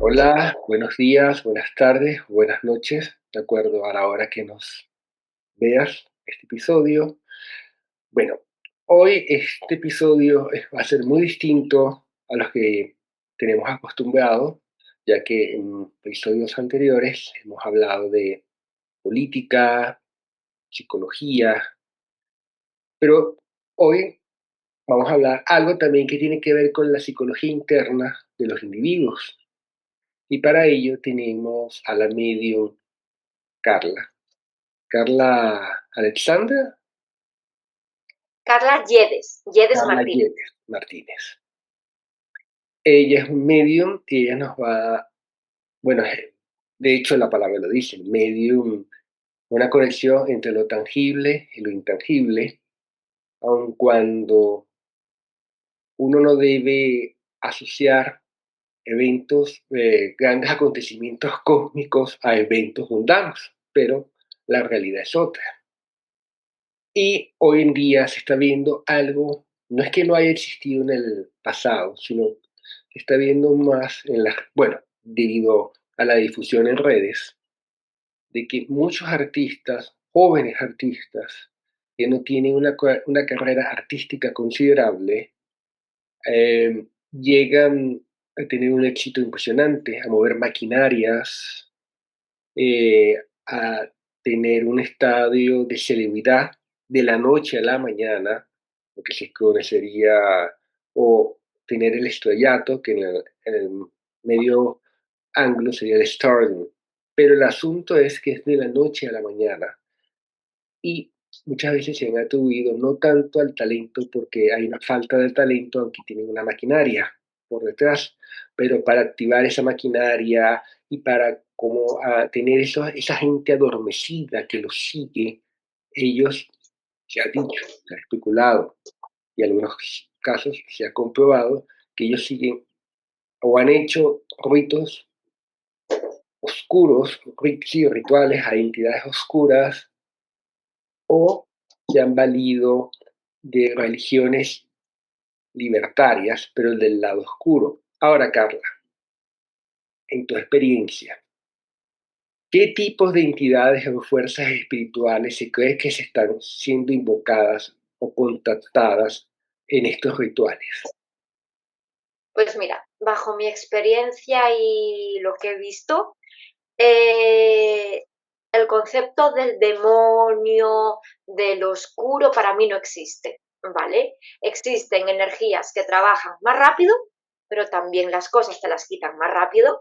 Hola, buenos días, buenas tardes, buenas noches, de acuerdo a la hora que nos veas este episodio. Bueno, hoy este episodio va a ser muy distinto a los que tenemos acostumbrado, ya que en episodios anteriores hemos hablado de política, psicología, pero hoy vamos a hablar algo también que tiene que ver con la psicología interna de los individuos. Y para ello tenemos a la medium Carla. Carla Alexandra, Carla Yedes Carla Martínez. Yepes Martínez. Ella es un medium y ella nos va, bueno, de hecho la palabra lo dice, medium, una conexión entre lo tangible y lo intangible, aun cuando uno no debe asociar eventos, grandes acontecimientos cósmicos a eventos mundanos, pero la realidad es otra. Y hoy en día se está viendo algo, no es que no haya existido en el pasado, sino se está viendo más en las, bueno, debido a la difusión en redes, de que muchos artistas, jóvenes artistas, que no tienen una carrera artística considerable, llegan a tener un éxito impresionante, a mover maquinarias, a tener un estadio de celebridad de la noche a la mañana, lo que se conocería, o tener el estrellato, que en el medio anglo sería el stardom. Pero el asunto es que es de la noche a la mañana y muchas veces se han atribuido no tanto al talento, porque hay una falta de talento, aunque tienen una maquinaria por detrás, pero para activar esa maquinaria y para como tener esa gente adormecida que los sigue, ellos, se ha dicho, se ha especulado, y en algunos casos se ha comprobado que ellos siguen o han hecho ritos oscuros, sí, rituales a entidades oscuras, o se han valido de religiones libertarias, pero del lado oscuro. Ahora, Carla, en tu experiencia, ¿qué tipos de entidades o fuerzas espirituales se cree que se están siendo invocadas o contactadas en estos rituales? Pues mira, bajo mi experiencia y lo que he visto, eh, el concepto del demonio, del oscuro, para mí no existe, ¿vale? Existen energías que trabajan más rápido, pero también las cosas te las quitan más rápido,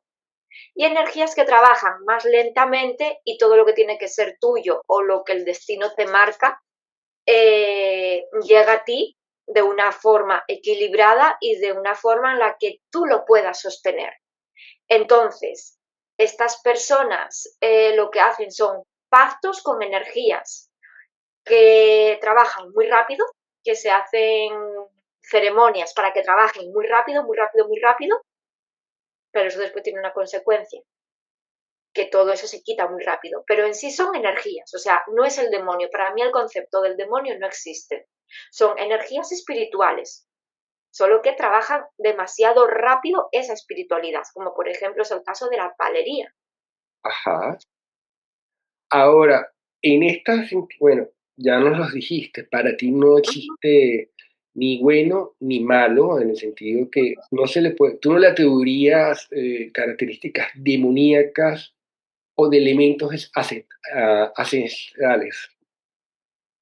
y energías que trabajan más lentamente y todo lo que tiene que ser tuyo o lo que el destino te marca llega a ti de una forma equilibrada y de una forma en la que tú lo puedas sostener. Entonces, estas personas lo que hacen son pactos con energías que trabajan muy rápido, que se hacen ceremonias para que trabajen muy rápido, muy rápido, muy rápido, pero eso después tiene una consecuencia, que todo eso se quita muy rápido, pero en sí son energías, o sea, no es el demonio. Para mí el concepto del demonio no existe. Son energías espirituales, solo que trabajan demasiado rápido esa espiritualidad, como por ejemplo es el caso de la palería. Ajá. Ahora, en estas, bueno, ya nos los dijiste, para ti no existe ni bueno ni malo, en el sentido que no se le puede, tú no le atribuirías características demoníacas o de elementos ancestrales.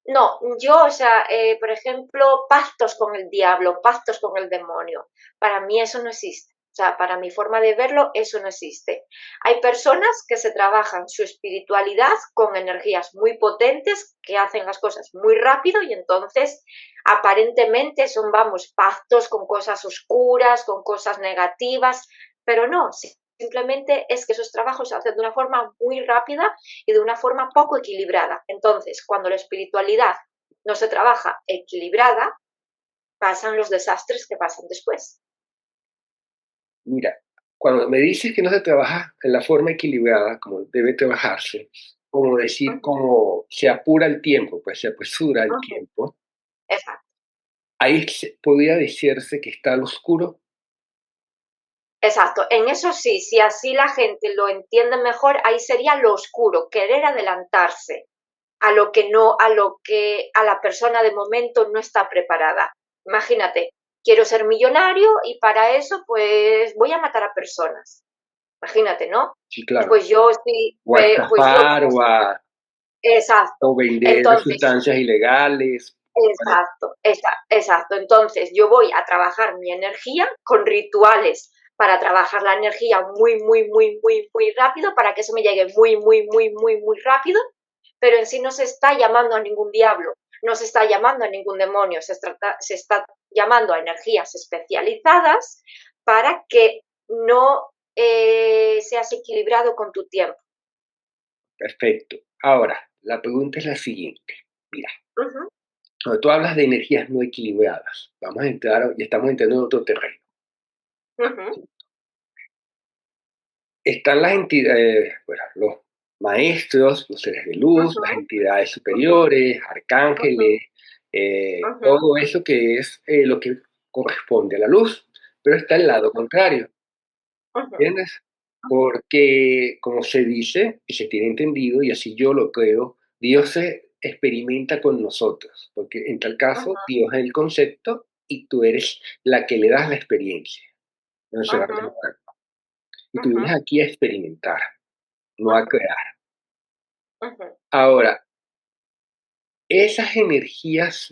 No, yo, o sea, por ejemplo, pactos con el diablo, pactos con el demonio, para mí eso no existe. O sea, para mi forma de verlo, eso no existe. Hay personas que se trabajan su espiritualidad con energías muy potentes, que hacen las cosas muy rápido y entonces aparentemente son, vamos, pactos con cosas oscuras, con cosas negativas, pero no, simplemente es que esos trabajos se hacen de una forma muy rápida y de una forma poco equilibrada. Entonces, cuando la espiritualidad no se trabaja equilibrada, pasan los desastres que pasan después. Mira, cuando me dices que no se trabaja en la forma equilibrada, como debe trabajarse, como decir, Ujú, como se apura el tiempo, pues se apresura el ujú, tiempo, exacto. ahí podría decirse que está al oscuro. exacto. En eso sí, si así la gente lo entiende mejor, ahí sería lo oscuro, querer adelantarse a lo que no, a lo que a la persona de momento no está preparada. Imagínate, quiero ser millonario y para eso pues voy a matar a personas. Imagínate, ¿no? Sí, claro. Pues yo sí, O a pues yo, estafar o exacto. vender Entonces, sustancias ilegales. exacto, exacto. Entonces, yo voy a trabajar mi energía con rituales para trabajar la energía muy, muy, muy, muy, muy rápido, para que eso me llegue muy, muy, muy, muy, muy rápido, pero en sí no se está llamando a ningún diablo, no se está llamando a ningún demonio, se está llamando a energías especializadas para que no seas equilibrado con tu tiempo. Perfecto. Ahora, la pregunta es la siguiente. Mira, Uh -huh, cuando tú hablas de energías no equilibradas, vamos a entrar, y estamos entrando en otro terreno. uh -huh, Están las entidades, bueno, los maestros, los seres de uh luz, las -huh, entidades uh -huh, superiores, uh -huh, arcángeles, uh -huh, todo eso que es lo que corresponde a la luz, pero está el lado contrario, uh -huh, ¿entiendes? Porque, como se dice y se tiene entendido, y así yo lo creo, Dios se experimenta con nosotros, porque en tal caso Dios es el concepto y tú eres la que le das la experiencia. No uh se va a -huh, presentar. Y tú vienes uh aquí a experimentar, no a -huh, crear. uh -huh. Ahora, esas energías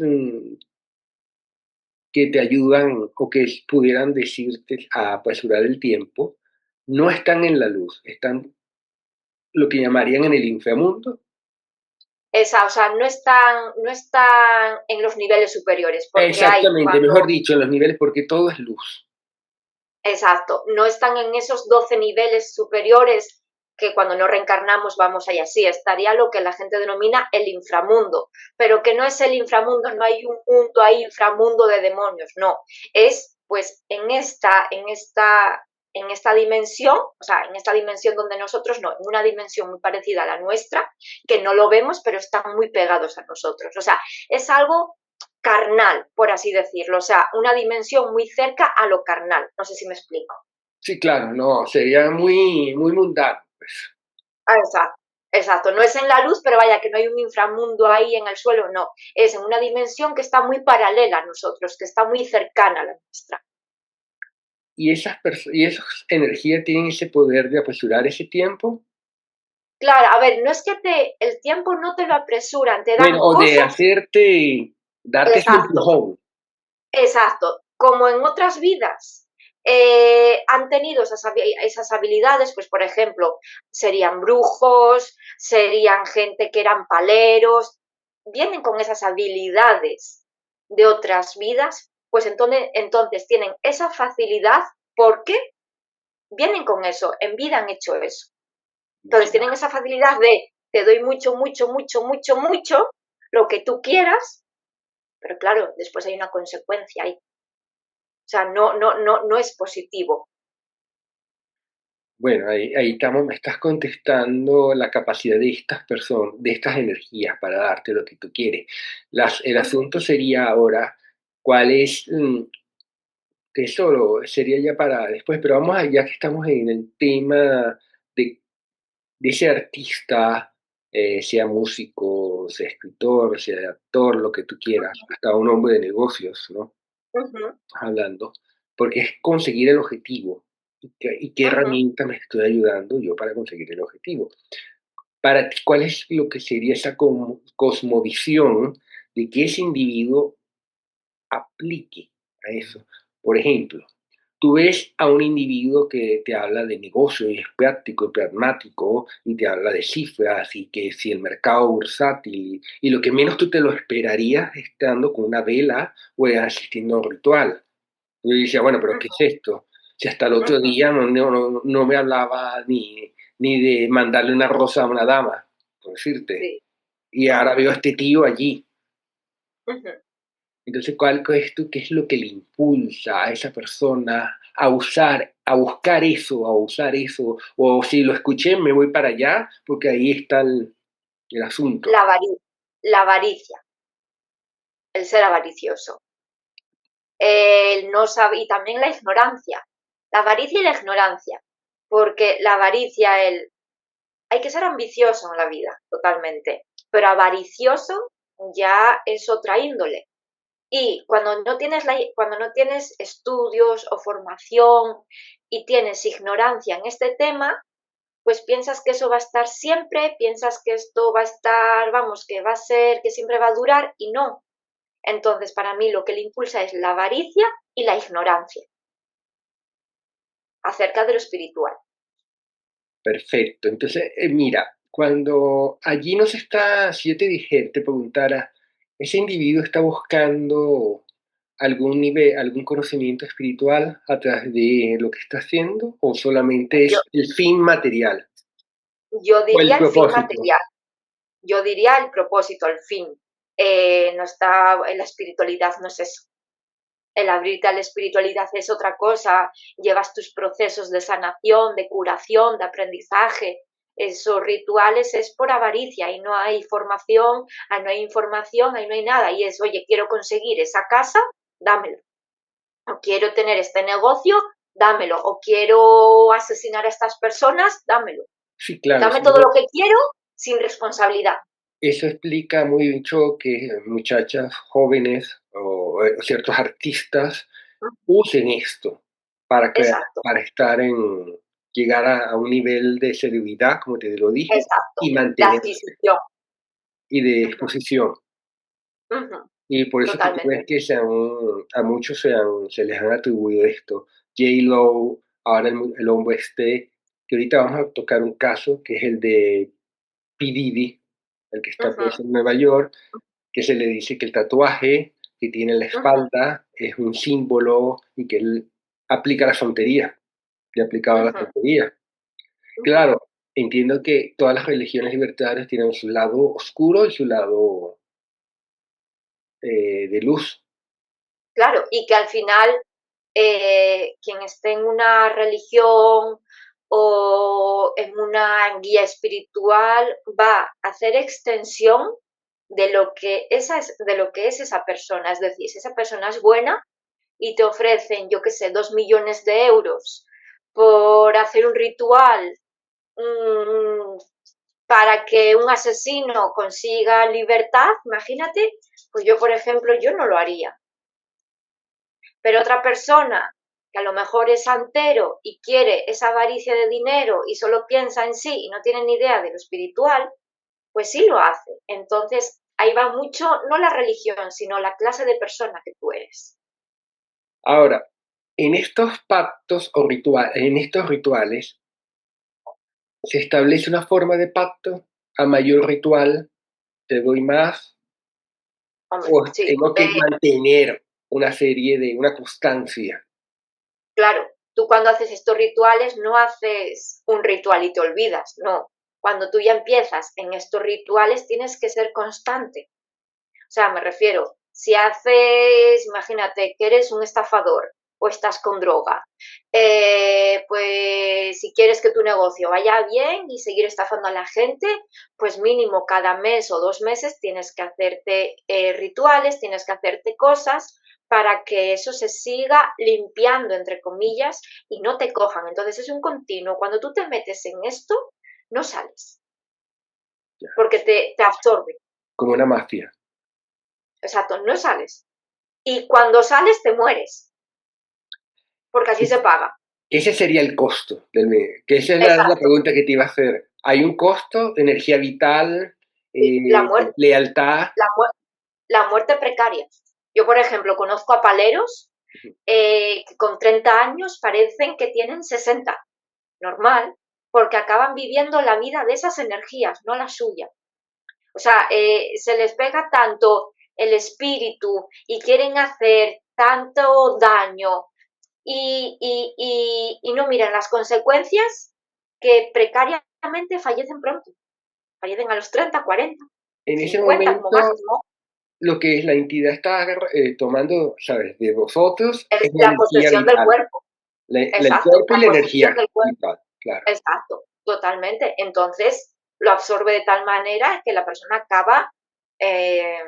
que te ayudan o que pudieran decirte a apresurar el tiempo, no están en la luz, están lo que llamarían en el inframundo. Esa, o sea, no están en los niveles superiores, porque hay Exactamente, cuando, mejor dicho, en los niveles, porque todo es luz. exacto, no están en esos 12 niveles superiores que cuando no reencarnamos vamos allá. Sí, estaría lo que la gente denomina el inframundo, pero que no es el inframundo, no hay un mundo ahí, inframundo de demonios, no. Es pues en esta dimensión, o sea, en esta dimensión donde nosotros no, en una dimensión muy parecida a la nuestra, que no lo vemos, pero están muy pegados a nosotros. O sea, es algo carnal, por así decirlo, o sea, una dimensión muy cerca a lo carnal, no sé si me explico. Sí, claro, no, sería muy, muy mundano, pues. Ah, exacto, exacto, no es en la luz, pero vaya que no hay un inframundo ahí en el suelo, no, es en una dimensión que está muy paralela a nosotros, que está muy cercana a la nuestra. Y esas energías tienen ese poder de apresurar ese tiempo. Claro, a ver, no es que el tiempo no te lo apresuran, te Bueno, dan o de cosas, darte ese exacto, empujón. exacto, como en otras vidas. Han tenido esas habilidades, pues por ejemplo, serían brujos, serían gente que eran paleros, vienen con esas habilidades de otras vidas, pues entonces tienen esa facilidad porque vienen con eso, en vida han hecho eso. Entonces tienen esa facilidad de te doy mucho, mucho, mucho, mucho, mucho, lo que tú quieras, pero claro, después hay una consecuencia ahí. O sea, no es positivo. Bueno, ahí estamos, me estás contestando la capacidad de estas personas, de estas energías para darte lo que tú quieres. El Ujú, asunto sería ahora, ¿cuál es? Que eso sería ya para después, pero vamos allá que estamos en el tema de, de ese artista, sea músico, sea escritor, sea actor, lo que tú quieras, hasta un hombre de negocios, ¿no? ujú, Hablando, porque es conseguir el objetivo. ¿Y qué ujú. herramienta me estoy ayudando yo para conseguir el objetivo? Para ti, ¿cuál es lo que sería esa cosmovisión de que ese individuo aplique a eso? Por ejemplo, tú ves a un individuo que te habla de negocio y es práctico y pragmático y te habla de cifras y que si el mercado bursátil y lo que menos tú te lo esperarías estando con una vela o asistiendo a un ritual. Yo decía, bueno, pero ¿qué Ujú, es esto? Si hasta el otro ujú, día no me hablaba ni de mandarle una rosa a una dama, por decirte. sí, Y ahora ujú, veo a este tío allí. ujú. Entonces, ¿cuál crees tú que es lo que le impulsa a esa persona a usar, a buscar eso, a usar eso? O si lo escuché, me voy para allá, porque ahí está el asunto. La la avaricia, el ser avaricioso. El no saber, y también la ignorancia. La avaricia y la ignorancia, porque la avaricia, hay que ser ambicioso en la vida, totalmente, pero avaricioso ya es otra índole. Y cuando no tienes estudios o formación y tienes ignorancia en este tema, pues piensas que eso va a estar siempre, piensas que esto va a estar, vamos, que va a ser, que siempre va a durar y no. Entonces, para mí lo que le impulsa es la avaricia y la ignorancia acerca de lo espiritual. Perfecto. Entonces, mira, cuando allí nos está, si yo te dijera, te preguntara, ¿ese individuo está buscando algún nivel, algún conocimiento espiritual a través de lo que está haciendo o solamente Yo, es el fin material yo o el diría el fin propósito? material, yo diría el propósito, el fin. No está, la espiritualidad no es eso. El abrirte a la espiritualidad es otra cosa, llevas tus procesos de sanación, de curación, de aprendizaje. Esos rituales es por avaricia, ahí no hay formación, ahí no hay información, ahí no hay nada. Y es, oye, quiero conseguir esa casa, dámelo. O quiero tener este negocio, dámelo. O quiero asesinar a estas personas, dámelo. Sí, claro, Dame sí, todo lo que quiero sin responsabilidad. eso explica mucho que muchachas jóvenes o ciertos artistas usen esto para crear, Exacto, para estar en, llegar a un nivel de celebridad, como te lo dije, exacto. y La mantenerse, adquisición. y de Ujú, exposición. ujú, Y por eso que tú ves totalmente. que a muchos se les han atribuido esto. J-Lo, ahora el hombre este, que ahorita vamos a tocar un caso, que es el de P. Diddy, el que está Ujú, preso en Nueva York, que se le dice que el tatuaje que tiene en la ujú, espalda es un símbolo y que él aplica la santería, le aplicaba la ujú, santería. ujú. Claro, entiendo que todas las religiones libertarias tienen su lado oscuro y su lado de luz. Claro, y que al final quien esté en una religión o en una guía espiritual va a hacer extensión de lo que es esa persona. Es decir, si esa persona es buena y te ofrecen, yo qué sé, 2 millones de euros por hacer un ritual mm, para que un asesino consiga libertad, imagínate, pues yo, por ejemplo, yo no lo haría. Pero otra persona que a lo mejor es santero y quiere esa avaricia de dinero y solo piensa en sí y no tiene ni idea de lo espiritual, pues sí lo hace. Entonces, ahí va mucho, no la religión, sino la clase de persona que tú eres. Ahora, en estos pactos o rituales, en estos rituales, se establece una forma de pacto, a mayor ritual te doy más, Hombre, o sí, tengo que mantener una serie de, una constancia. claro, tú cuando haces estos rituales no haces un ritual y te olvidas, no. Cuando tú ya empiezas en estos rituales tienes que ser constante. O sea, me refiero, si haces, imagínate que eres un estafador o estás con droga, pues si quieres que tu negocio vaya bien y seguir estafando a la gente, pues mínimo cada mes o 2 meses tienes que hacerte rituales, tienes que hacerte cosas para que eso se siga limpiando, entre comillas, y no te cojan. Entonces es un continuo. Cuando tú te metes en esto, no sales, porque te absorbe. Como una mafia. Exacto, no sales. Y cuando sales te mueres, porque así se paga. Ese sería el costo del medio, que esa es la Exacto. pregunta que te iba a hacer. ¿Hay un costo? ¿Energía vital? La, muerte, ¿Lealtad? la, la muerte precaria. Yo, por ejemplo, conozco a paleros que con 30 años parecen que tienen 60. Normal, porque acaban viviendo la vida de esas energías, no la suya. O sea, se les pega tanto el espíritu y quieren hacer tanto daño y no miran las consecuencias que precariamente fallecen pronto, fallecen a los 30, 40, En ese 50 como momento, máximo. lo que la entidad está tomando, ¿sabes? De vosotros Es es la la energía posesión del vital, cuerpo, el exacto, cuerpo y la la posesión energía del cuerpo, vital, claro. exacto, totalmente. Entonces lo absorbe de tal manera que la persona acaba eh,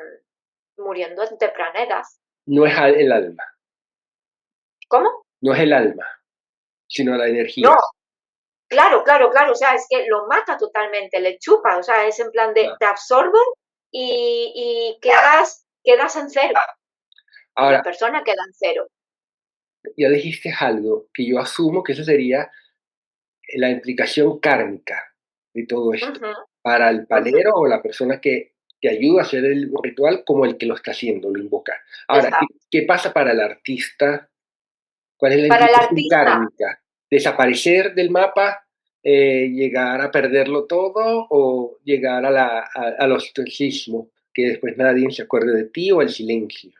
muriendo en temprana edad. No es el alma, ¿Cómo? no es el alma. sino la No, energía. claro, claro, claro, o sea, es que lo mata totalmente, le chupa, o sea, es en plan de Claro. te absorbe y quedas en cero. La Ahora, persona queda en cero. ya dijiste algo que yo asumo que eso sería la implicación kármica de todo esto, Ujú, para el ujú, palero o la persona que ayuda a hacer el ritual como el que lo está haciendo, lo invoca. Ahora, exacto. ¿qué pasa para el artista? ¿Cuál es la Para el implicación artista, kármica? ¿Desaparecer del mapa, llegar a perderlo todo o llegar al ostracismo, que después nadie se acuerde de ti o el silencio?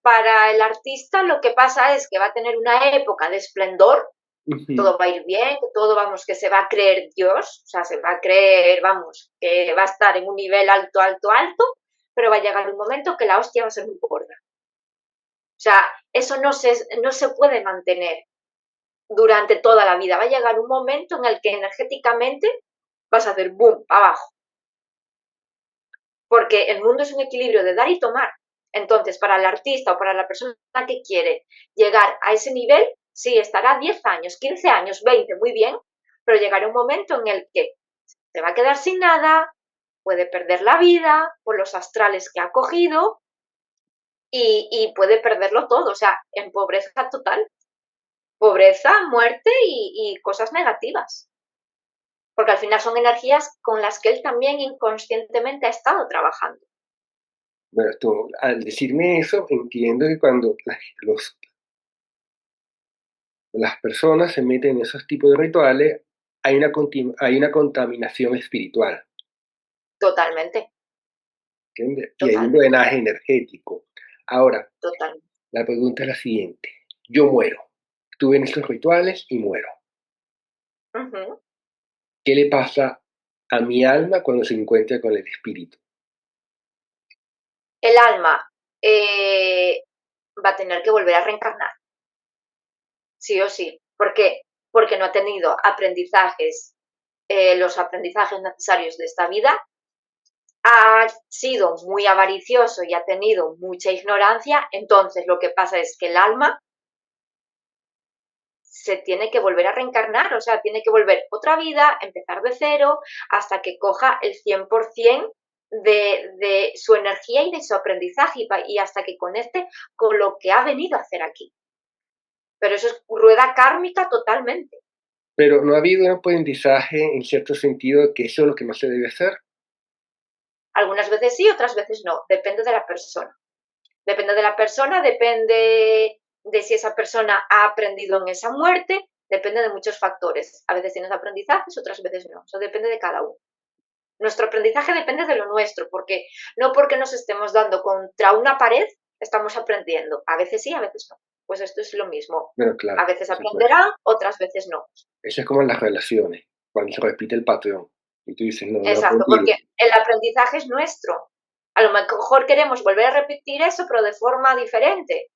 para el artista lo que pasa es que va a tener una época de esplendor, Ujú. todo va a ir bien, que todo, vamos, que se va a creer Dios, o sea, se va a creer, vamos, que va a estar en un nivel alto, alto, alto, pero va a llegar un momento que la hostia va a ser muy gorda. O sea, eso no se puede mantener durante toda la vida. Va a llegar un momento en el que energéticamente vas a hacer boom, abajo. Porque el mundo es un equilibrio de dar y tomar. Entonces, para el artista o para la persona que quiere llegar a ese nivel, sí, estará 10 años, 15 años, 20, muy bien, pero llegará un momento en el que se va a quedar sin nada, puede perder la vida por los astrales que ha cogido y puede perderlo todo, o sea, en pobreza total, pobreza, muerte y cosas negativas. Porque al final son energías con las que él también inconscientemente ha estado trabajando. Bueno, tú, al decirme eso, entiendo que cuando las personas se meten en esos tipos de rituales, hay una contaminación espiritual, Totalmente, ¿entiendes? Y hay un totalmente, drenaje energético. Ahora, totalmente. la pregunta es la siguiente: yo muero, estuve en estos rituales y muero. Ujú. ¿Qué le pasa a mi alma cuando se encuentra con el espíritu? El alma va a tener que volver a reencarnar, sí o sí. ¿Por qué? Porque no ha tenido aprendizajes, los aprendizajes necesarios de esta vida, ha sido muy avaricioso y ha tenido mucha ignorancia, entonces lo que pasa es que el alma se tiene que volver a reencarnar, o sea, tiene que volver otra vida, empezar de cero, hasta que coja el 100% de su energía y de su aprendizaje y hasta que conecte con lo que ha venido a hacer aquí. Pero eso es rueda kármica totalmente. Pero no ha habido un aprendizaje en cierto sentido que eso es lo que más se debe hacer. Algunas veces sí, otras veces no, depende de la persona. Depende de la persona, depende de si esa persona ha aprendido en esa muerte, depende de muchos factores. A veces tienes aprendizajes, otras veces no. Eso depende de cada uno. Nuestro aprendizaje depende de lo nuestro, porque no porque nos estemos dando contra una pared estamos aprendiendo. A veces sí, a veces no. Pues esto es lo mismo. Bueno, A claro, veces por supuesto. aprenderán, otras veces no. Eso es como en las relaciones, cuando se repite el patrón y tú dices, no, no he Exacto, aprendido. porque el aprendizaje es nuestro. A lo mejor queremos volver a repetir eso, pero de forma diferente.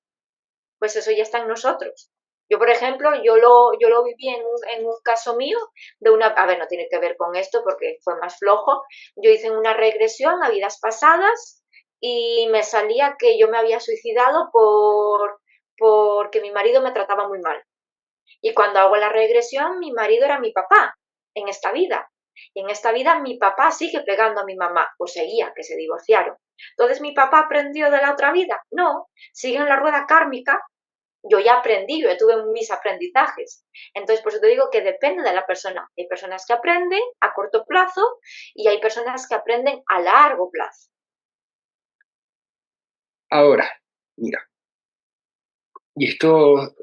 Pues eso ya está en nosotros. Yo, por ejemplo, yo lo viví en un caso mío de una, a ver, no tiene que ver con esto porque fue más flojo. Yo hice una regresión a vidas pasadas y me salía que yo me había suicidado porque mi marido me trataba muy mal. Y cuando hago la regresión, mi marido era mi papá en esta vida. Y en esta vida mi papá sigue pegando a mi mamá, o seguía, que se divorciaron. Entonces, ¿mi papá aprendió de la otra vida? No, sigue en la rueda kármica. Yo ya aprendí, yo ya tuve mis aprendizajes. Entonces, por eso te digo que depende de la persona. Hay personas que aprenden a corto plazo y hay personas que aprenden a largo plazo. Ahora, mira, y esto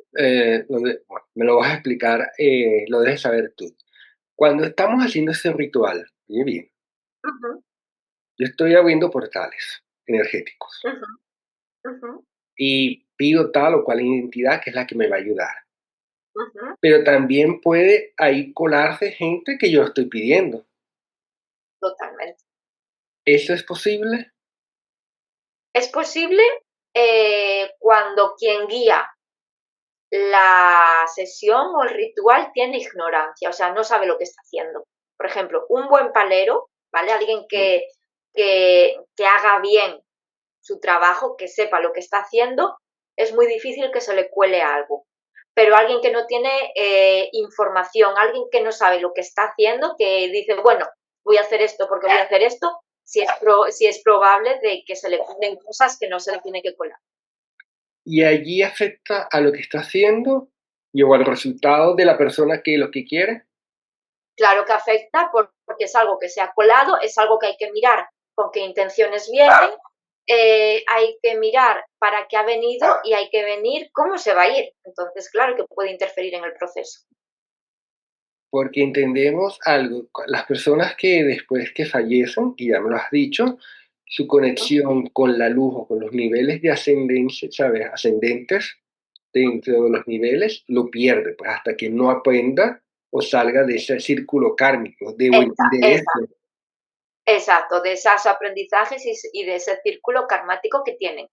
bueno, me lo vas a explicar, lo debes saber tú. Cuando estamos haciendo ese ritual, oye bien, Ujú, yo estoy abriendo portales energéticos ujú, ujú, y pido tal o cual identidad que es la que me va a ayudar. ujú, Pero también puede ahí colarse gente que yo estoy pidiendo. totalmente. ¿Eso es posible? Es posible cuando quien guía la sesión o el ritual tiene ignorancia, o sea, no sabe lo que está haciendo. Por ejemplo, un buen palero, ¿vale? Alguien Mm. que haga bien su trabajo, que sepa lo que está haciendo, es muy difícil que se le cuele algo. pero alguien que no tiene información, alguien que no sabe lo que está haciendo, que dice, bueno, voy a hacer esto porque voy a hacer esto, si es probable de que se le ponen cosas que no se le tiene que colar. Y allí afecta a lo que está haciendo y o al resultado de la persona que lo que quiere. Claro que afecta porque es algo que se ha colado, es algo que hay que mirar con qué intenciones vienen, hay que mirar para qué ha venido y hay que venir cómo se va a ir. Entonces, claro que puede interferir en el proceso. Porque entendemos algo, las personas que después que fallecen, y ya me lo has dicho, su conexión con la luz o con los niveles de ascendencia, ¿sabes? Ascendentes dentro de los niveles, lo pierde, pues hasta que no aprenda o salga de ese círculo kármico. Debo entender Esa, esto. exacto, de esos aprendizajes y de ese círculo karmático que tienen.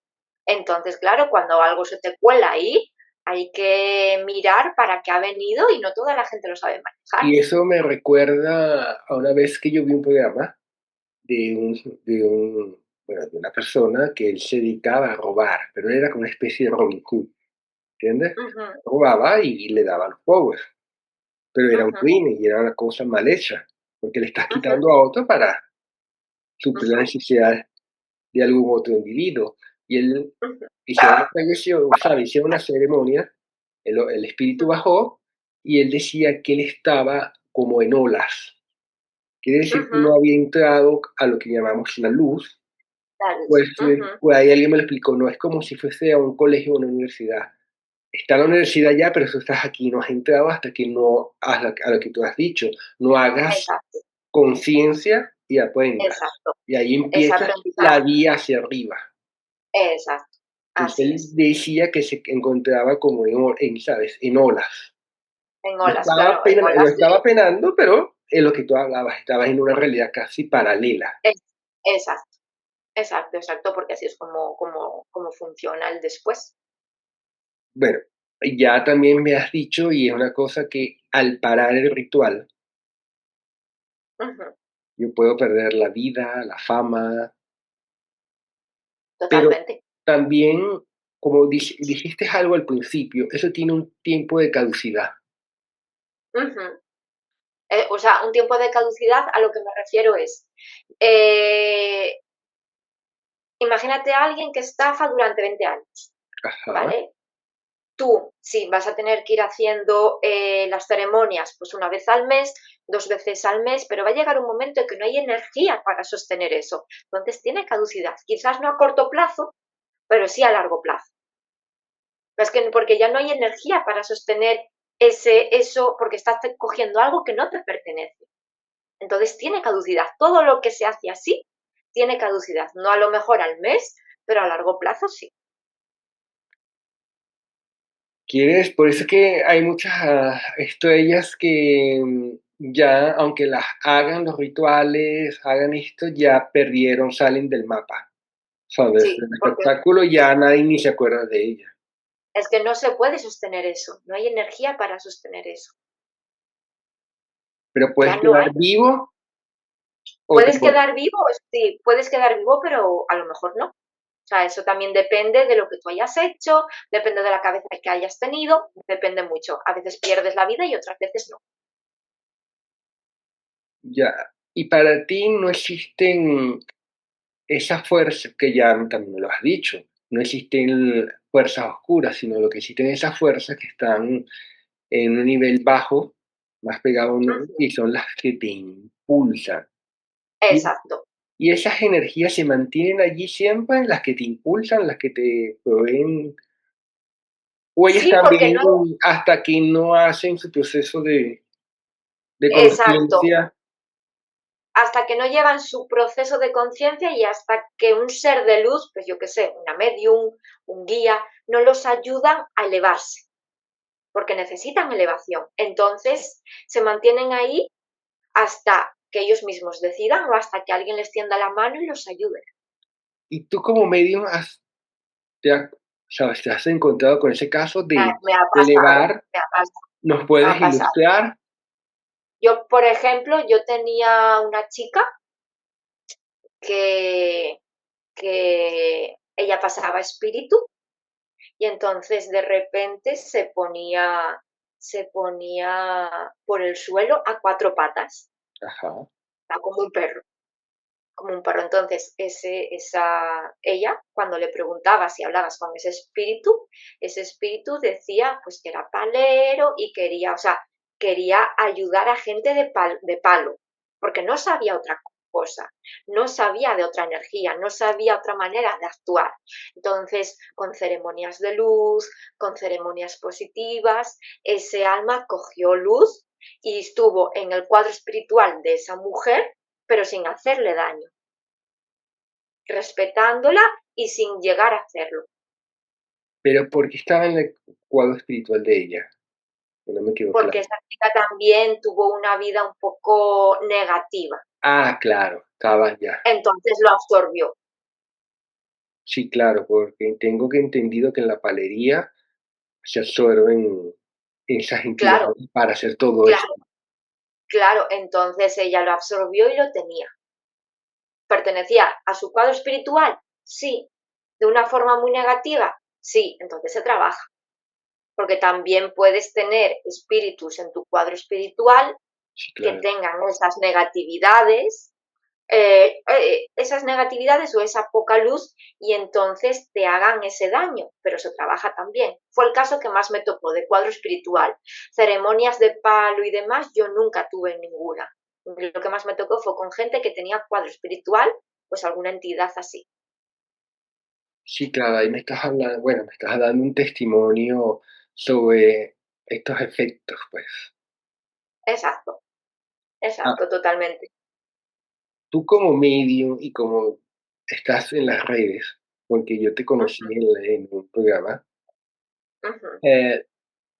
Entonces, claro, cuando algo se te cuela ahí, hay que mirar para qué ha venido y no toda la gente lo sabe manejar. Y eso me recuerda a una vez que yo vi un programa de bueno, de una persona que él se dedicaba a robar, pero era como una especie de Robin Hood, ¿entiendes? Ujú, Robaba y le daba a los pobres, pero era un ujú, crimen y era una cosa mal hecha, porque le estás ujú, quitando a otro para suplir las ujú, necesidades de algún otro individuo. Y él ujú, hicieron una tradición, o sea, hicieron una ceremonia, el espíritu bajó y él decía que él estaba como en olas. Quiere decir que ujú. no había entrado a lo que llamamos la luz. Claro, Pues, ujú, pues ahí alguien me lo explicó, no es como si fuese a un colegio o una universidad. Está la universidad ya, pero tú estás aquí, no has entrado hasta que no hagas a lo que tú has dicho, no hagas exacto, conciencia y aprendas. exacto. Y ahí Ese empieza la aprendizaje, vía hacia arriba. exacto, Entonces así él es. decía que se encontraba como ¿sabes? En olas. En olas, claro, en No olas estaba penando, pero en lo que tú hablabas, estabas en una realidad casi paralela. es exacto, exacto, exacto, porque así es como funciona el después. Bueno, ya también me has dicho, y es una cosa que al parar el ritual, Ujú, yo puedo perder la vida, la fama, pero totalmente. también, como dijiste algo al principio, eso tiene un tiempo de caducidad. Ujú. O sea, un tiempo de caducidad, a lo que me refiero es, eh, imagínate a alguien que estafa durante 20 años, Ajá. ¿vale? Tú, sí, vas a tener que ir haciendo las ceremonias pues una vez al mes, 2 veces al mes, pero va a llegar un momento en que no hay energía para sostener eso. Entonces tiene caducidad. Quizás no a corto plazo, pero sí a largo plazo. Es que porque ya no hay energía para sostener eso, porque estás cogiendo algo que no te pertenece. Entonces tiene caducidad. Todo lo que se hace así tiene caducidad. No a lo mejor al mes, pero a largo plazo sí. ¿Quieres? Por eso es que hay muchas estrellas que ya, aunque las hagan los rituales, hagan esto, ya perdieron, salen del mapa. ¿Sabes? Sí, El porque espectáculo ya nadie ni se acuerda de ella. es que no se puede sostener eso. No hay energía para sostener eso. Pero Ya puedes no hay. quedar vivo o te Puedes quedar vivo, sí, puedes quedar vivo, pero a lo mejor no. O sea, eso también depende de lo que tú hayas hecho, depende de la cabeza que hayas tenido, depende mucho. A veces pierdes la vida y otras veces no. ya. Y para ti no existen esas fuerzas, que ya también me lo has dicho, no existen fuerzas oscuras, sino lo que existen esas fuerzas que están en un nivel bajo, más pegado a uno, Ujú, y son las que te impulsan. Y, exacto. y esas energías se mantienen allí siempre, las que te impulsan, las que te proveen, o ellas Sí, porque también no, hasta que no hacen su proceso de exacto. conciencia. Hasta que no llevan su proceso de conciencia y hasta que un ser de luz, pues yo qué sé, una medium, un guía, no los ayudan a elevarse, porque necesitan elevación. Entonces, se mantienen ahí hasta que ellos mismos decidan o hasta que alguien les tienda la mano y los ayude. Y tú como medium te, sabes, te has encontrado con ese caso Me ha de pasado, elevar, me ha pasado, ¿nos me puedes ha pasado. ilustrar? Yo, por ejemplo, yo tenía una chica que, que ella pasaba espíritu y entonces de repente se ponía por el suelo a cuatro patas, Ajá. como un perro, como un perro. Entonces, ella, cuando le preguntaba si hablabas con ese espíritu decía pues que era palero y quería, o sea, quería ayudar a gente de palo, porque no sabía otra cosa, no sabía de otra energía, no sabía otra manera de actuar. Entonces, con ceremonias de luz, con ceremonias positivas, ese alma cogió luz y estuvo en el cuadro espiritual de esa mujer, pero sin hacerle daño, respetándola y sin llegar a hacerlo. Pero ¿por qué estaba en el cuadro espiritual de ella? Que no me quedó Porque claro. esa chica también tuvo una vida un poco negativa, Ah, claro, estaba ya. entonces lo absorbió. Sí, claro, porque tengo que entendido que en la palería se absorben esas Claro, entidades para hacer todo eso. claro, claro, entonces ella lo absorbió y lo tenía. ¿Pertenecía a su cuadro espiritual? Sí. ¿De una forma muy negativa? Sí, entonces se trabaja. Porque también puedes tener espíritus en tu cuadro espiritual Sí, que claro. tengan esas negatividades o esa poca luz y entonces te hagan ese daño, pero se trabaja también. Fue el caso que más me tocó de cuadro espiritual. Ceremonias de palo y demás, yo nunca tuve ninguna. Lo que más me tocó fue con gente que tenía cuadro espiritual, pues alguna entidad así. Sí, claro, ahí me estás hablando, bueno, me estás dando un testimonio sobre estos efectos, pues. Exacto, Ah, exacto, totalmente. tú como medium y como estás en las redes, porque yo te conocí Ujú, en un programa, ujú. eh,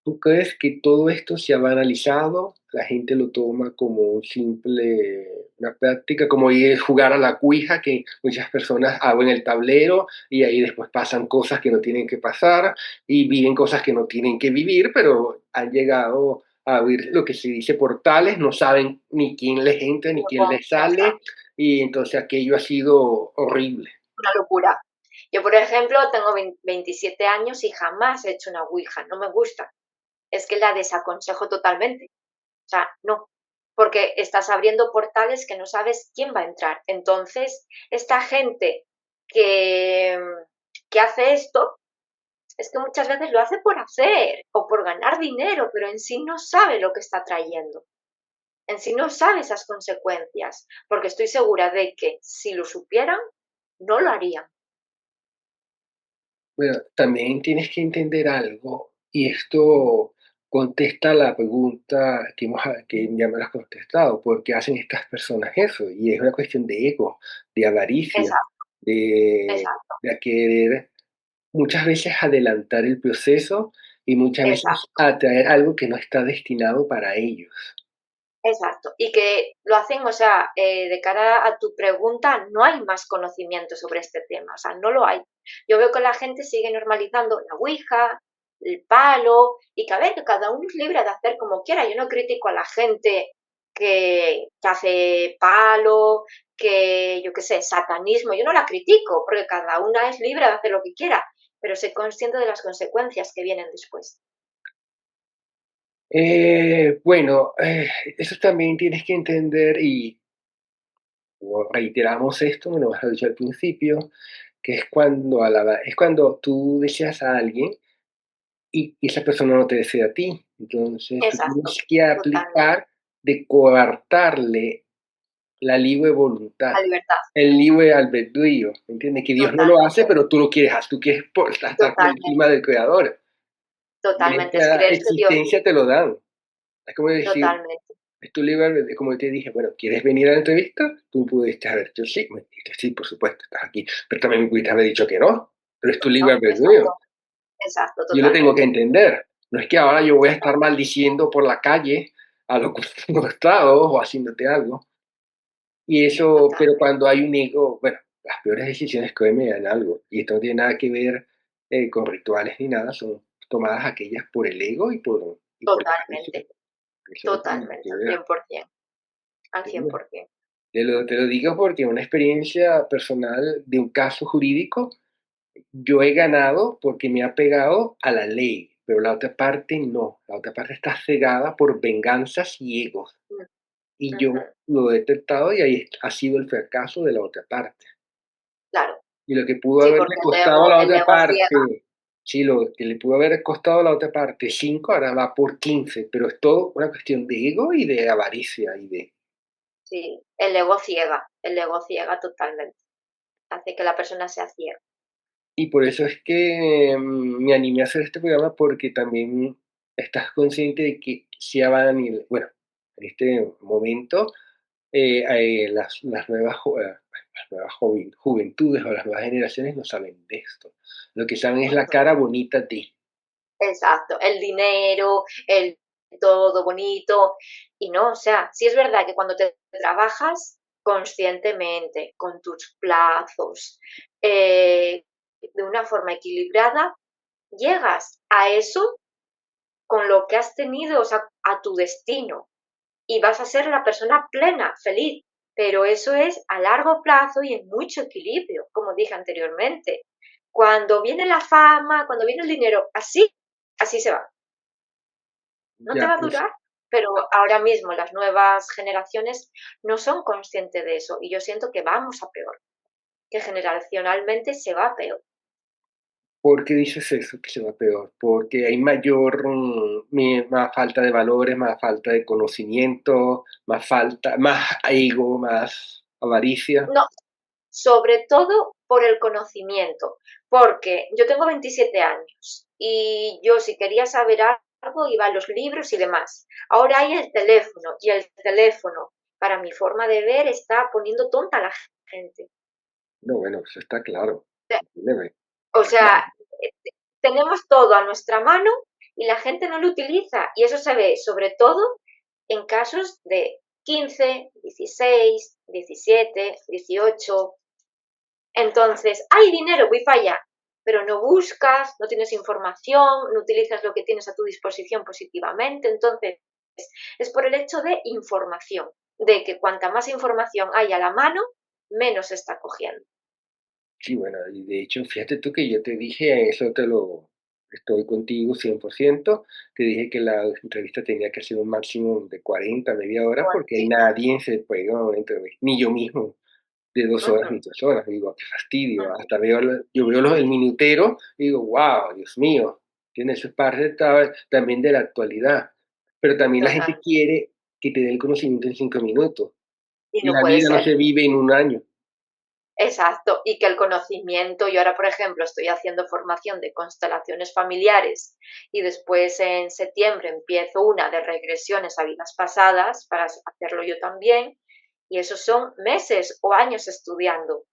¿tú crees que todo esto se ha banalizado? La gente lo toma como un simple, una práctica, como ir a jugar a la cuija, que muchas personas abren el tablero y ahí después pasan cosas que no tienen que pasar y viven cosas que no tienen que vivir, pero han llegado a abrir lo que se dice portales, no saben ni quién les entra ni quién les sale, Exacto, y entonces aquello ha sido horrible. una locura. Yo, por ejemplo, tengo 27 años y jamás he hecho una ouija, no me gusta. Es que la desaconsejo totalmente. O sea, no, porque estás abriendo portales que no sabes quién va a entrar. Entonces, esta gente que, que hace esto, es que muchas veces lo hace por hacer o por ganar dinero, pero en sí no sabe lo que está trayendo. En sí no sabe esas consecuencias, porque estoy segura de que si lo supieran, no lo harían. Bueno, también tienes que entender algo, y esto contesta la pregunta que ya me la has contestado, ¿por qué hacen estas personas eso? Y es una cuestión de ego, de avaricia, Exacto, de, exacto, de querer muchas veces adelantar el proceso y muchas veces exacto. atraer algo que no está destinado para ellos. Exacto. Y que lo hacen, o sea, de cara a tu pregunta, no hay más conocimiento sobre este tema, o sea, no lo hay. Yo veo que la gente sigue normalizando la ouija, el palo, y que a ver, que cada uno es libre de hacer como quiera. Yo no critico a la gente que hace palo, que yo qué sé, satanismo, yo no la critico, porque cada una es libre de hacer lo que quiera, pero sé consciente de las consecuencias que vienen después. Bueno, eso también tienes que entender y como reiteramos esto, me lo has dicho al principio, que es cuando, es cuando tú deseas a alguien y esa persona no te desea a ti. Entonces tú Exacto, tienes que totalmente. aplicar de coartarle la libre voluntad, La libertad, el libre albedrío, ¿entiendes? Que Dios no lo hace, totalmente. pero tú lo quieres, tú quieres estar por encima Totalmente, del Creador. Y totalmente. Es esa creer que Dios existencia te lo dan. Es como decir, totalmente, es tu libre albedrío, como te dije, bueno, ¿quieres venir a la entrevista? Tú pudiste haber dicho sí, me dijiste sí, por supuesto, estás aquí, pero también me pudiste haber dicho que no, pero es tu libre ¿no? albedrío. Exacto, exacto, Yo lo tengo que totalmente, entender. No es que ahora yo voy a estar totalmente, maldiciendo por la calle a los costados o haciéndote algo. Y eso, pero totalmente, cuando hay un ego, bueno, las peores decisiones que hoy me dan algo. Y esto no tiene nada que ver con rituales ni nada, son tomadas aquellas por el ego y por la avaricia. totalmente, Eso no tiene nada totalmente, que al ver. 100%, al ¿Entiendes? 100%. Te lo digo porque una experiencia personal de un caso jurídico, yo he ganado porque me ha pegado a la ley, pero la otra parte no. La otra parte está cegada por venganzas y egos. Mm, Y yo ujú. lo he detectado y ahí ha sido el fracaso de la otra parte. Claro, Y lo que pudo sí, haberle porque costado a la el otra ego ciega. parte, sí, lo que le pudo haber costado a la otra parte 5 ahora va por 15, pero es todo una cuestión de ego y de avaricia y de... Sí, el ego ciega totalmente, hace que la persona sea ciega. Y por eso es que me animé a hacer este programa porque también estás consciente de que se van a venir, bueno, en este momento las nuevas juventudes o las nuevas generaciones no saben de esto. Lo que saben es la Ujú. cara bonita de... Exacto, el dinero, el todo bonito. Y no, o sea, sí es verdad que cuando te trabajas conscientemente, con tus plazos, de una forma equilibrada, llegas a eso con lo que has tenido, o sea, a tu destino. Y vas a ser la persona plena, feliz. Pero eso es a largo plazo y en mucho equilibrio, como dije anteriormente. Cuando viene la fama, cuando viene el dinero, así, así se va. No te Ya, va a pues, durar, pero ahora mismo las nuevas generaciones no son conscientes de eso y yo siento que vamos a peor, que generacionalmente se va a peor. ¿por qué dices eso, que se va peor? Porque hay mayor, más falta de valores, más falta de conocimiento, más falta, más ego, más avaricia. No, sobre todo por el conocimiento, porque yo tengo 27 años y yo si quería saber algo iba a los libros y demás. Ahora hay el teléfono y el teléfono, para mi forma de ver, está poniendo tonta a la gente. No, bueno, eso está claro. Debe, O está claro. sea, eh, tenemos todo a nuestra mano y la gente no lo utiliza. Y eso se ve sobre todo en casos de 15, 16, 17, 18. Entonces, hay dinero, voy para allá, pero no buscas, no tienes información, no utilizas lo que tienes a tu disposición positivamente. Entonces, es por el hecho de información, de que cuanta más información hay a la mano, menos se está cogiendo. Sí, bueno, y de hecho, fíjate tú que yo te dije, eso te lo estoy contigo 100%. Te dije que la entrevista tenía que ser un máximo de 40, media hora, Bueno, porque sí. nadie se pega a una entrevista, ni yo mismo, de 2 horas Ujú, ni 3 horas. Digo, qué fastidio. ujú, Hasta veo, yo veo el minutero y digo, wow, Dios mío, tiene eso es parte también de la actualidad. Pero también la gente total. quiere que te dé el conocimiento en 5 minutos. Y Y no la puede vida no ser. se vive en un año. Exacto. Y que el conocimiento, yo ahora, por ejemplo, estoy haciendo formación de constelaciones familiares y después en septiembre empiezo una de regresiones a vidas pasadas para hacerlo yo también. Y esos son meses o años estudiando.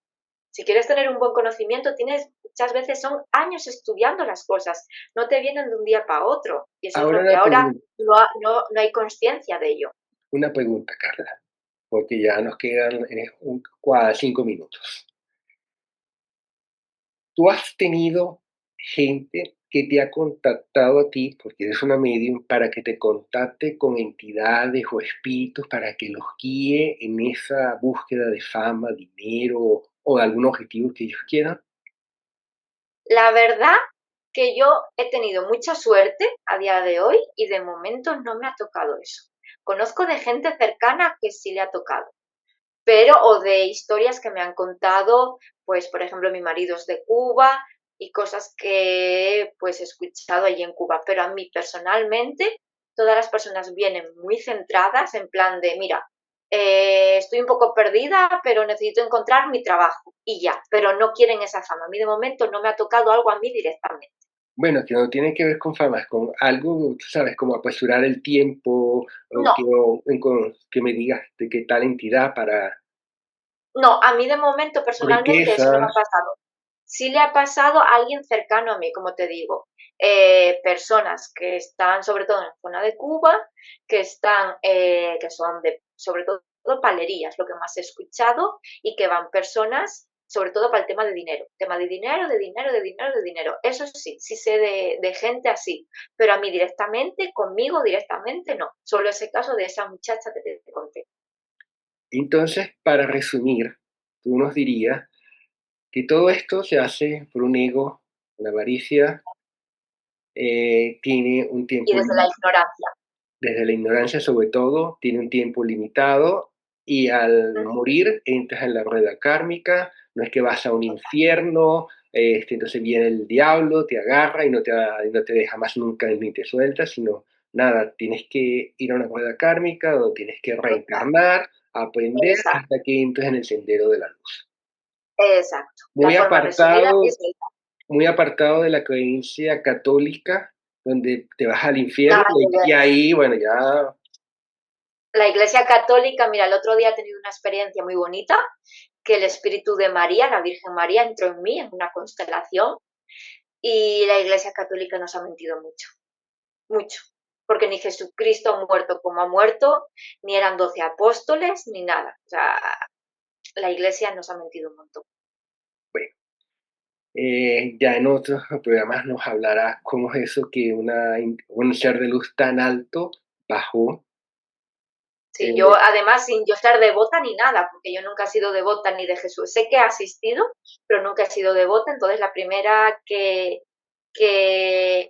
Si quieres tener un buen conocimiento, tienes muchas veces son años estudiando las cosas, no te vienen de un día para otro. Y eso es Ahora lo que una ahora pregunta. no hay conciencia de ello. Una pregunta, Carla, porque ya nos quedan 5 minutos. ¿Tú has tenido gente que te ha contactado a ti, porque eres una medium, para que te contacte con entidades o espíritus para que los guíe en esa búsqueda de fama, dinero o de algún objetivo que ellos quieran? La verdad que yo he tenido mucha suerte a día de hoy y de momento no me ha tocado eso. Conozco de gente cercana que sí le ha tocado, pero o de historias que me han contado, pues por ejemplo mi marido es de Cuba y cosas que pues he escuchado allí en Cuba, pero a mí personalmente todas las personas vienen muy centradas en plan de, mira, estoy un poco perdida, pero necesito encontrar mi trabajo y ya, pero no quieren esa fama. A mí de momento no me ha tocado algo a mí directamente. Bueno, que no tiene que ver con fama, con algo, tú sabes, como apresurar el tiempo, No, que me digas de qué tal entidad para no, a mí de momento personalmente eso no me riquezas. ha pasado. Sí le ha pasado a alguien cercano a mí, como te digo, personas que están sobre todo en la zona de Cuba, que están, que son de, sobre todo palerías, lo que más he escuchado, y que van personas, sobre todo para el tema de dinero, de dinero, de dinero, de dinero. Eso sí, sí sé de gente así, pero a mí directamente, conmigo directamente no. Solo ese caso de esa muchacha que te conté. Entonces, para resumir, tú nos dirías que todo esto se hace por un ego, una avaricia, tiene un Y tiempo desde la ignorancia. desde la ignorancia sobre todo, tiene un tiempo limitado y al Ujú. morir entras en la rueda kármica, no es que vas a un infierno, entonces viene el diablo, te agarra y no te deja más nunca ni te suelta, sino nada, tienes que ir a una rueda kármica donde tienes que Exacto, reencarnar, aprender exacto, hasta que entres en el sendero de la luz. exacto. La Muy forma resumida apartado, es esa. muy apartado de la creencia católica, donde te vas al infierno Nada que ver. y ahí, bueno, ya. La Iglesia Católica, mira, el otro día he tenido una experiencia muy bonita, que el espíritu de María, la Virgen María, entró en mí en una constelación y la Iglesia Católica nos ha mentido mucho, mucho, porque ni Jesucristo ha muerto como ha muerto, ni eran 12 apóstoles, ni nada. O sea, la Iglesia nos ha mentido un montón. Bueno, ya en otros programas nos hablará cómo es eso que un ser de luz tan alto bajó. Sí, yo eh, además sin yo ser devota ni nada, porque yo nunca he sido devota ni de Jesús. Sé que he asistido, pero nunca he sido devota, entonces la primera que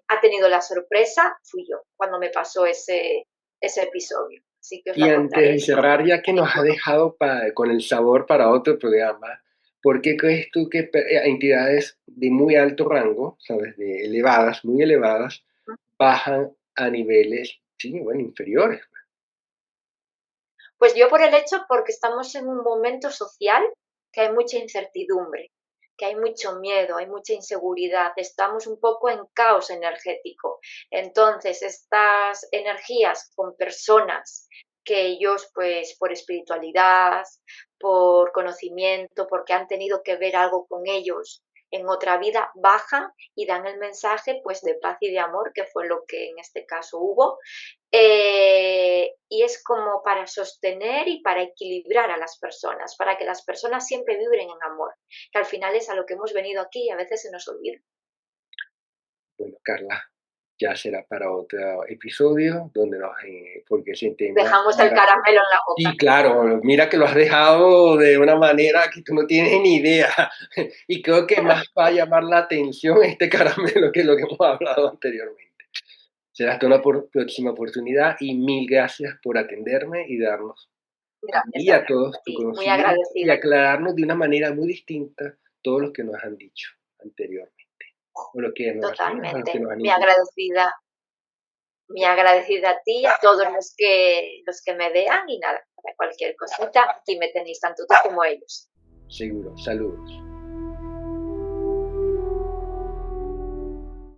ha tenido la sorpresa fui yo, cuando me pasó ese episodio. Así que os y la antes contaré de si cerrar, ya que tenéis nos ha tiempo. dejado con el sabor para otro programa, ¿por qué crees tú que entidades de muy alto rango, sabes, de elevadas, muy elevadas, bajan a niveles, sí, bueno, inferiores? Pues yo por el hecho, porque estamos en un momento social que hay mucha incertidumbre, que hay mucho miedo, hay mucha inseguridad, estamos un poco en caos energético. Entonces, estas energías con personas que ellos, pues por espiritualidad, por conocimiento, porque han tenido que ver algo con ellos en otra vida, bajan y dan el mensaje pues de paz y de amor, que fue lo que en este caso hubo, y es como para sostener y para equilibrar a las personas, para que las personas siempre vibren en amor, que al final es a lo que hemos venido aquí y a veces se nos olvida. Bueno, Carla, ya será para otro episodio donde porque ese tema. Dejamos el caramelo en la Sí, boca. claro, mira que lo has dejado de una manera que tú no tienes ni idea. Y creo que más va a llamar la atención este caramelo que lo que hemos hablado anteriormente. Será hasta una próxima oportunidad y mil gracias por atenderme y darnos a mí Gracias y a todos a tu ti, muy conocimiento y agradecida, aclararnos de una manera muy distinta todo lo que nos han dicho anteriormente, o lo que nos referimos a lo que totalmente, nos han muy indicado. agradecida, muy agradecida a ti, a todos los que me vean y nada, para cualquier cosita, aquí me tenéis tanto tú como ellos. Seguro, saludos.